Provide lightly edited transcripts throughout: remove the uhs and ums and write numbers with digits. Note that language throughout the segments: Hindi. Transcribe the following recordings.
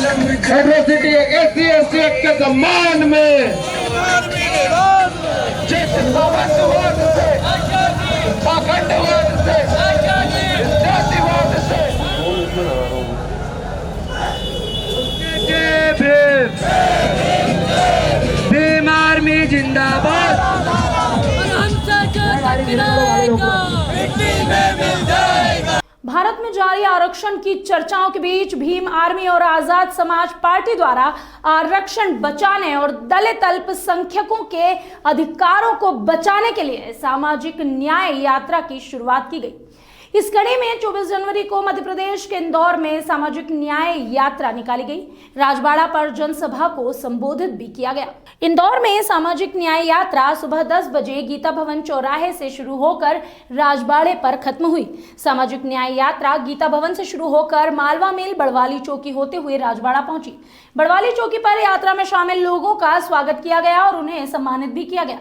एट्रोसिटी SC/ST एक्ट के सम्मान में भीम आर्मी जिंदाबाद। भारत में जारी आरक्षण की चर्चाओं के बीच भीम आर्मी और आजाद समाज पार्टी द्वारा आरक्षण बचाने और दलित अल्पसंख्यकों के अधिकारों को बचाने के लिए सामाजिक न्याय यात्रा की शुरुआत की गई। इस कड़ी में 24 जनवरी को मध्य प्रदेश के इंदौर में सामाजिक न्याय यात्रा निकाली गई। राजबाड़ा पर जनसभा को संबोधित भी किया गया। इंदौर में सामाजिक न्याय यात्रा सुबह 10 बजे गीता भवन चौराहे से शुरू होकर राजबाड़े पर खत्म हुई। सामाजिक न्याय यात्रा गीता भवन से शुरू होकर मालवा मिल बड़वाली चौकी होते हुए राजबाड़ा पहुंची। बड़वाली चौकी पर यात्रा में शामिल लोगों का स्वागत किया गया और उन्हें सम्मानित भी किया गया।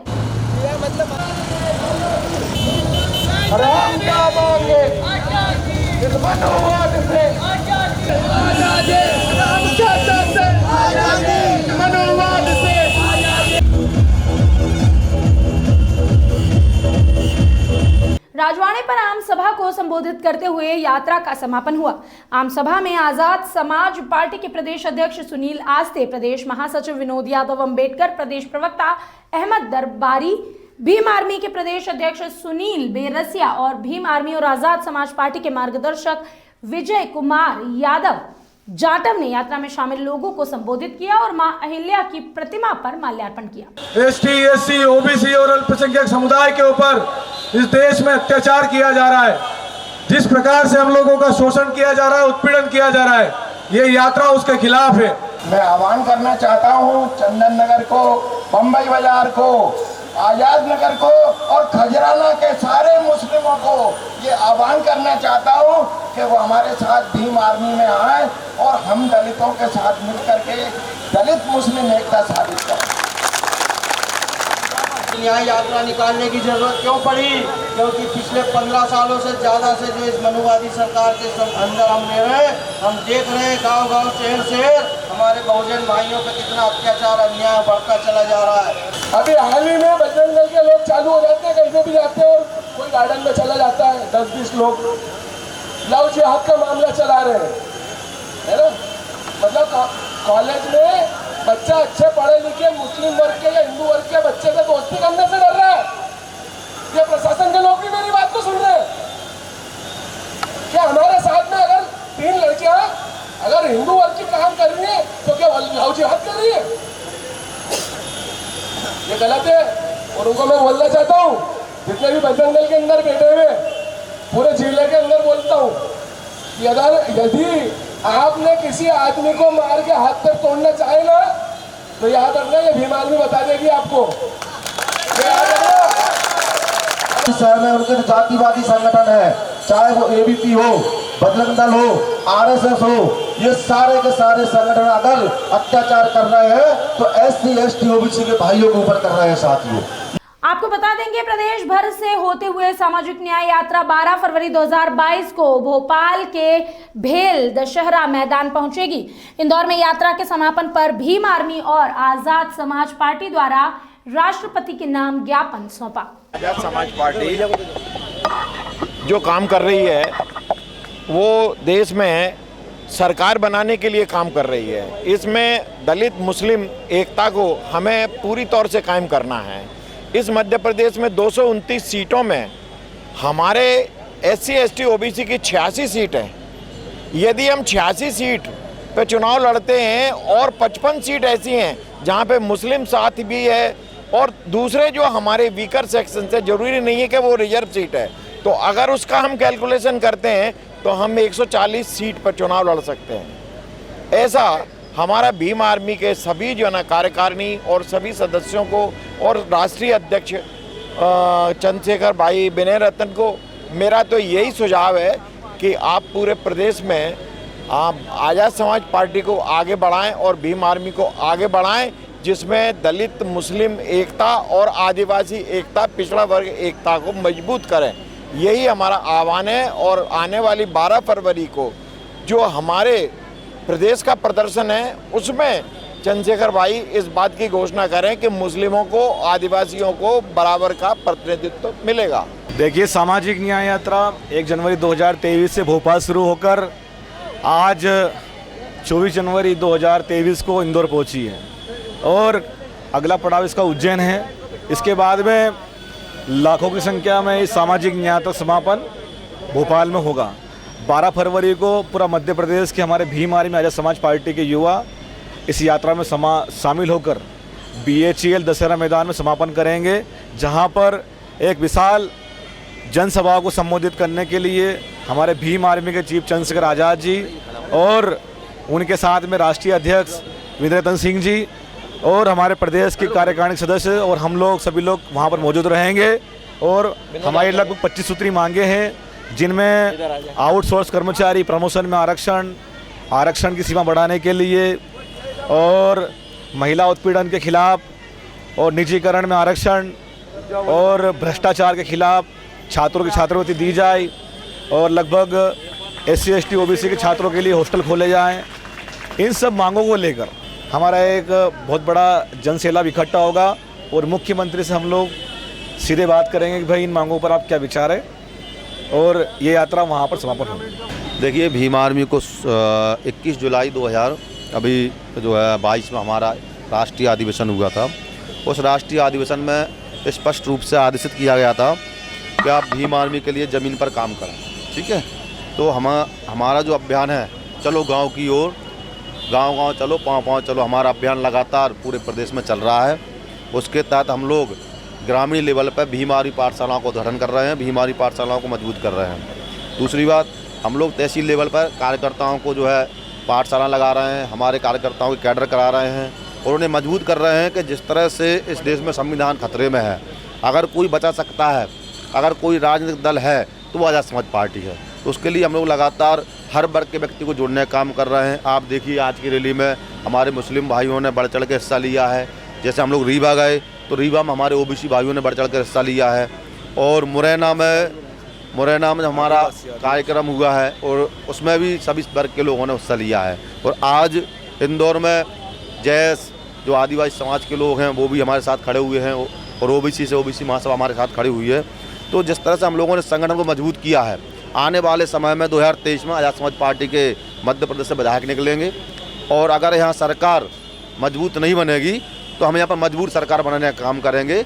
हम क्या मांगे इस मनोवाद से, मनोवाद से। राजवाड़े पर आम सभा को संबोधित करते हुए यात्रा का समापन हुआ। आम सभा में आजाद समाज पार्टी के प्रदेश अध्यक्ष सुनील आस्ते, प्रदेश महासचिव विनोद यादव अम्बेडकर, प्रदेश प्रवक्ता अहमद दरबारी, भीम आर्मी के प्रदेश अध्यक्ष सुनील बेरसिया और भीम आर्मी और आजाद समाज पार्टी के मार्गदर्शक विजय कुमार यादव जाटव ने यात्रा में शामिल लोगों को संबोधित किया और मां अहिल्या की प्रतिमा पर माल्यार्पण किया। ST, SC, OBC और अल्पसंख्यक समुदाय के ऊपर इस देश में अत्याचार किया जा रहा है। जिस प्रकार से हम लोगों का शोषण किया जा रहा है, उत्पीड़न किया जा रहा है, ये यात्रा उसके खिलाफ है। मैं आह्वान करना चाहता हूँ चंदन नगर को, बम्बई बाजार को, आजाद नगर को और खजराना के सारे मुस्लिमों को ये आह्वान करना चाहता हूँ कि वो हमारे साथ भीम आर्मी में आए और हम दलितों के साथ मिलकर के दलित मुस्लिम एकता साबित करें। न्याय यात्रा निकालने की जरूरत क्यों पड़ी? क्योंकि पिछले 15 सालों से ज़्यादा से जो इस मनुवादी सरकार के अंदर हम ले रहे हैं, हम देख रहे हैं गांव-गांव, शहर हमारे बहुजन भाइयों पे कितना अत्याचार, अन्याय बढ़ता चला जा रहा है। अभी हाल ही में बजरंग दल के लोग चालू हो जाते हैं, कहीं पे भी जाते हैं और कोई गार्डन में चला जाता है, 10-20 लोग लव जिहाद का मामला चला रहे हैं, है ना। मतलब कॉलेज में बच्चा अच्छे पढ़े लिखे मुस्लिम वर्ग के या हिंदू वर्ग के बच्चे से दोस्ती करने से डर रहा है। ये प्रशासन के लोग भी मेरी बात को सुन रहे हैं कि हमारे साथ में अगर 3 लड़कियां अगर हिंदू वर्ग की काम कर रही है तो क्या लव जिहाद कर रही है? ये गलत है। और उनको मैं बोलना चाहता हूँ, जितने भी बजरंग दल के अंदर बैठे हुए पूरे जिले के अंदर बोलता हूँ कि अगर यदि आपने किसी आदमी को मार के हाथ पैर तोड़ना चाहे ना तो याद रखना, ये भीम आर्मी बता देगी आपको। शहर में उनके जातिवादी संगठन है, चाहे वो ABP हो, बजरंग दल हो, RSS हो, ये सारे के सारे संगठन अगर अत्याचार कर रहे हैं तो SC, ST, OBC के भाइयों के ऊपर कर रहे हैं साथियों। आपको बता देंगे प्रदेश भर से होते हुए सामाजिक न्याय यात्रा 12 फरवरी 2022 को भोपाल के भेल दशहरा मैदान पहुंचेगी। इंदौर में यात्रा के समापन पर भीम आर्मी और आजाद समाज पार्टी द्वारा राष्ट्रपति के नाम ज्ञापन सौंपा। आजाद समाज पार्टी जो काम कर रही है वो देश में सरकार बनाने के लिए काम कर रही है। इसमें दलित मुस्लिम एकता को हमें पूरी तौर से कायम करना है। इस मध्य प्रदेश में 229 सीटों में हमारे SC, ST, OBC की 86 सीट है। यदि हम 86 सीट पे चुनाव लड़ते हैं और 55 सीट ऐसी हैं जहाँ पे मुस्लिम साथ भी है और दूसरे जो हमारे वीकर सेक्शन से, जरूरी नहीं है कि वो रिजर्व सीट है, तो अगर उसका हम कैलकुलेशन करते हैं तो हम 140 सीट पर चुनाव लड़ सकते हैं। ऐसा हमारा भीम आर्मी के सभी जो है ना कार्यकारिणी और सभी सदस्यों को और राष्ट्रीय अध्यक्ष चंद्रशेखर भाई विनय रतन को मेरा तो यही सुझाव है कि आप पूरे प्रदेश में आप आजाद समाज पार्टी को आगे बढ़ाएं और भीम आर्मी को आगे बढ़ाएं, जिसमें दलित मुस्लिम एकता और आदिवासी एकता, पिछड़ा वर्ग एकता को मजबूत करें। यही हमारा आह्वान है। और आने वाली 12 फरवरी को जो हमारे प्रदेश का प्रदर्शन है उसमें चंद्रशेखर भाई इस बात की घोषणा करें कि मुस्लिमों को, आदिवासियों को बराबर का प्रतिनिधित्व मिलेगा। देखिए, सामाजिक न्याय यात्रा 1 जनवरी 2023 से भोपाल शुरू होकर आज 24 जनवरी 2023 को इंदौर पहुंची है और अगला पड़ाव इसका उज्जैन है। इसके बाद में लाखों की संख्या में इस सामाजिक न्याय यात्रा समापन भोपाल में होगा। 12 फरवरी को पूरा मध्य प्रदेश के हमारे भीम आर्मी आज़ाद समाज पार्टी के युवा इस यात्रा में शामिल होकर BHEL दशहरा मैदान में समापन करेंगे, जहां पर एक विशाल जनसभा को संबोधित करने के लिए हमारे भीम आर्मी के चीफ चंद्रशेखर आज़ाद जी और उनके साथ में राष्ट्रीय अध्यक्ष विंद्ररतन सिंह जी और हमारे प्रदेश के कार्यकारिणी सदस्य और हम लोग सभी लोग वहां पर मौजूद रहेंगे। और हमारे लगभग 25 सूत्री मांगे हैं, जिनमें आउटसोर्स कर्मचारी प्रमोशन में आरक्षण की सीमा बढ़ाने के लिए और महिला उत्पीड़न के खिलाफ और निजीकरण में आरक्षण और भ्रष्टाचार के खिलाफ छात्रों की छात्रवृत्ति दी जाए और लगभग SC ST OBC के छात्रों के लिए हॉस्टल खोले जाएं। इन सब मांगों को लेकर हमारा एक बहुत बड़ा जनसैलाब इकट्ठा होगा और मुख्यमंत्री से हम लोग सीधे बात करेंगे कि भाई इन मांगों पर आप क्या विचार है और ये यात्रा वहाँ पर समापन होगी। देखिए, भीम आर्मी को 21 जुलाई 2000 अभी जो है 22 में हमारा राष्ट्रीय अधिवेशन हुआ था। उस राष्ट्रीय अधिवेशन में स्पष्ट रूप से आदेशित किया गया था कि आप भीम आर्मी के लिए ज़मीन पर काम करें। ठीक है, तो हमारा जो अभियान है चलो गांव की ओर, गांव चलो, पाँव चलो, हमारा अभियान लगातार पूरे प्रदेश में चल रहा है। उसके तहत हम लोग ग्रामीण लेवल पर भीम आर्मी पाठशालाओं को उद्घाटन कर रहे हैं, भीम आर्मी पाठशालाओं को मजबूत कर रहे हैं। दूसरी बात, हम लोग तहसील लेवल पर कार्यकर्ताओं को जो है पाठशाला लगा रहे हैं, हमारे कार्यकर्ताओं के कैडर करा रहे हैं और उन्हें मजबूत कर रहे हैं कि जिस तरह से इस देश में संविधान खतरे में है, अगर कोई बचा सकता है, अगर कोई राजनीतिक दल है तो वो आज़ाद समाज पार्टी है। तो उसके लिए हम लोग लगातार हर वर्ग के व्यक्ति को जोड़ने का काम कर रहे हैं। आप देखिए, आज की रैली में हमारे मुस्लिम भाइयों ने बढ़ चढ़ के हिस्सा लिया है। जैसे हम लोग रीवा गए तो रीवा में हमारे OBC भाइयों ने बढ़ चढ़ कर हिस्सा लिया है और मुरैना में हमारा कार्यक्रम हुआ है और उसमें भी सभी वर्ग के लोगों ने हिस्सा लिया है। और आज इंदौर में जैस जो आदिवासी समाज के लोग हैं वो भी हमारे साथ खड़े हुए हैं और OBC से OBC महासभा हमारे साथ खड़ी हुई है। तो जिस तरह से हम लोगों ने संगठन को मजबूत किया है, आने वाले समय में 2023 में आज़ाद समाज पार्टी के मध्य प्रदेश से विधायक निकलेंगे और अगर यहाँ सरकार मजबूत नहीं बनेगी तो हम यहाँ पर मजबूत सरकार बनाने का काम करेंगे।